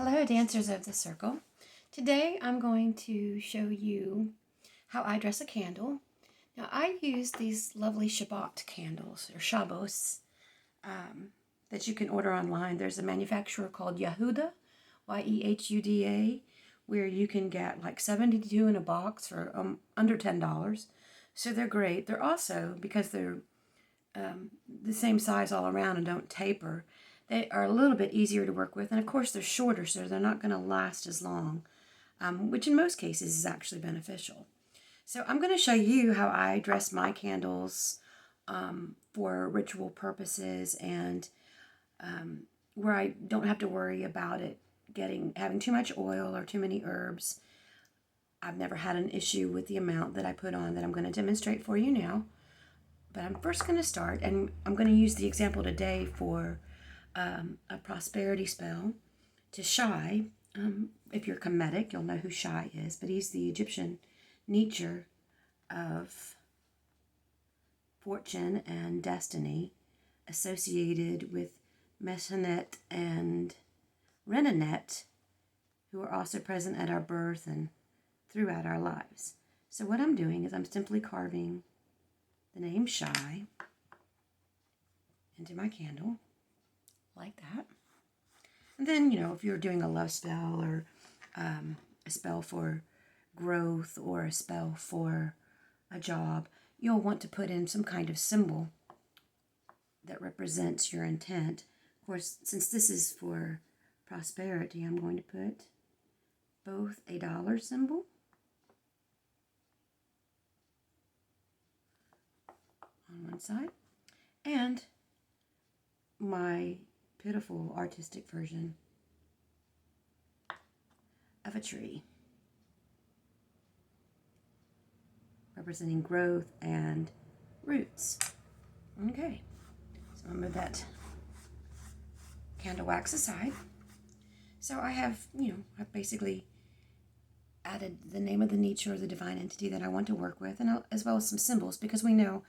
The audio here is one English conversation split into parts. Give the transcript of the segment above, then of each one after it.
Hello, dancers of the circle. Today I'm going to show you how I dress a candle. Now I use these lovely Shabbat candles, or Shabbos, that you can order online. There's a manufacturer called Yehuda, Yehuda, where you can get like 72 in a box for under $10. So they're great. They're also, because they're the same size all around and don't taper, they are a little bit easier to work with. And of course they're shorter, so they're not going to last as long, which in most cases is actually beneficial. So I'm going to show you how I dress my candles for ritual purposes, and where I don't have to worry about it having too much oil or too many herbs. I've never had an issue with the amount that I put on that I'm going to demonstrate for you now. But I'm first going to start, and I'm going to use the example today for a prosperity spell to Shai. If you're Kemetic, you'll know who Shai is, but he's the Egyptian Netjer of fortune and destiny, associated with Mesenet and Renenet, who are also present at our birth and throughout our lives. So what I'm doing is I'm simply carving the name Shai into my candle, like that. And then, if you're doing a love spell or a spell for growth or a spell for a job, you'll want to put in some kind of symbol that represents your intent. Of course, since this is for prosperity, I'm going to put both a dollar symbol on one side and my pitiful artistic version of a tree representing growth and roots. Okay, so I'm going to move that candle wax aside. So I have, I've basically added the name of the Netjer, or the divine entity that I want to work with, and as well as some symbols, because we know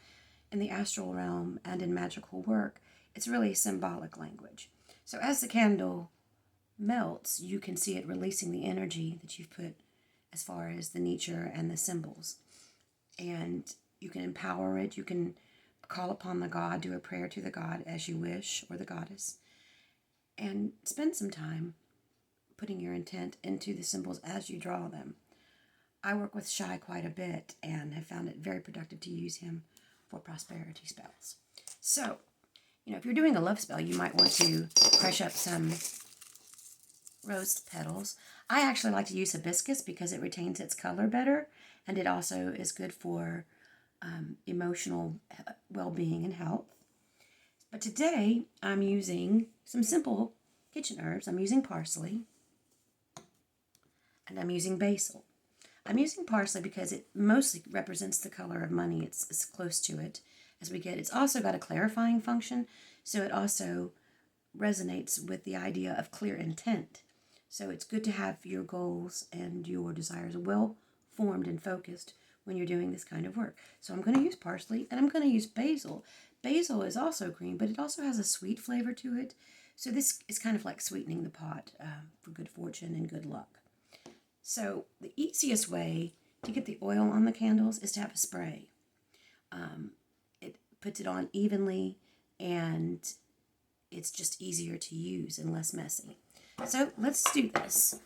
in the astral realm and in magical work, it's really symbolic language. So as the candle melts, you can see it releasing the energy that you've put as far as the Netjer and the symbols. And you can empower it. You can call upon the god, do a prayer to the god as you wish, or the goddess, and spend some time putting your intent into the symbols as you draw them. I work with Shai quite a bit and have found it very productive to use him for prosperity spells. So, if you're doing a love spell, you might want to crush up some rose petals. I actually like to use hibiscus because it retains its color better, and it also is good for emotional well-being and health. But today, I'm using some simple kitchen herbs. I'm using parsley, and I'm using basil. I'm using parsley because it mostly represents the color of money. It's close to it as we get. It's also got a clarifying function, so it also resonates with the idea of clear intent. So it's good to have your goals and your desires well formed and focused when you're doing this kind of work. So I'm going to use parsley, and I'm going to use basil. Basil is also green, but it also has a sweet flavor to it. So this is kind of like sweetening the pot for good fortune and good luck. So the easiest way to get the oil on the candles is to have a spray. It puts it on evenly, and it's just easier to use and less messy. So let's do this.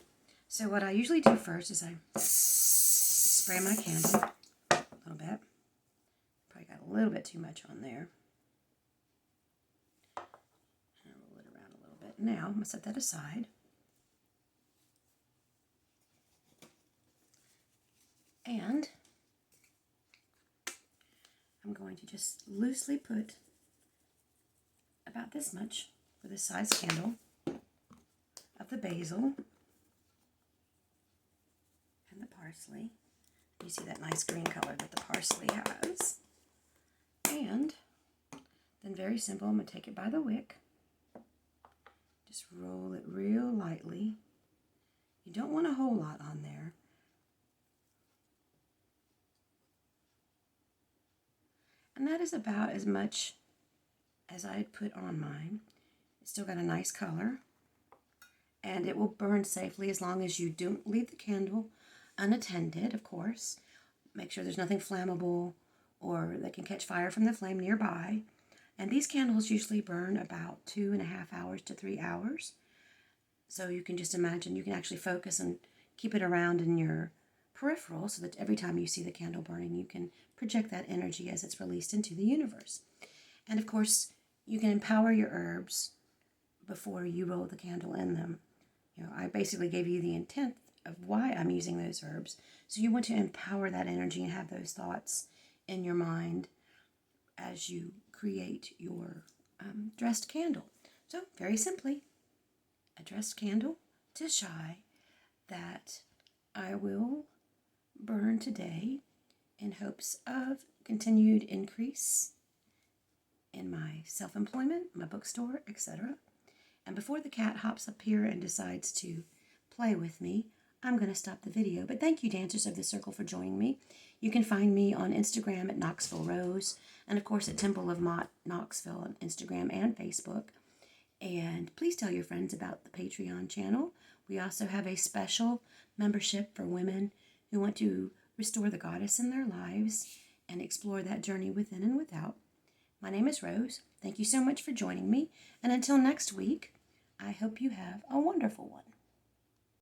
So what I usually do first is I spray my candle a little bit. Probably got a little bit too much on there. And roll it around a little bit. Now I'm going to set that aside. And I'm going to just loosely put about this much for this size candle of the basil and the parsley. You see that nice green color that the parsley has. And then, very simple, I'm going to take it by the wick. Just roll it real lightly. You don't want a whole lot on there. And that is about as much as I had put on mine. It's still got a nice color. and it will burn safely as long as you don't leave the candle unattended, of course. Make sure there's nothing flammable or that can catch fire from the flame nearby. And these candles usually burn about 2.5 hours to 3 hours. So you can just imagine, you can actually focus and keep it around in your peripheral so that every time you see the candle burning, you can project that energy as it's released into the universe. And of course, you can empower your herbs before you roll the candle in them. I basically gave you the intent of why I'm using those herbs. So you want to empower that energy and have those thoughts in your mind as you create your dressed candle. So very simply, a dressed candle to Shai that I will burn today in hopes of continued increase in my self-employment, my bookstore, etc. And before the cat hops up here and decides to play with me, I'm going to stop the video. But thank you, Dancers of the Circle, for joining me. You can find me on Instagram at Knoxville Rose, and of course at Temple of Mott Knoxville on Instagram and Facebook. And please tell your friends about the Patreon channel. We also have a special membership for women who want to restore the goddess in their lives and explore that journey within and without. My name is Rose. Thank you so much for joining me. And until next week, I hope you have a wonderful one.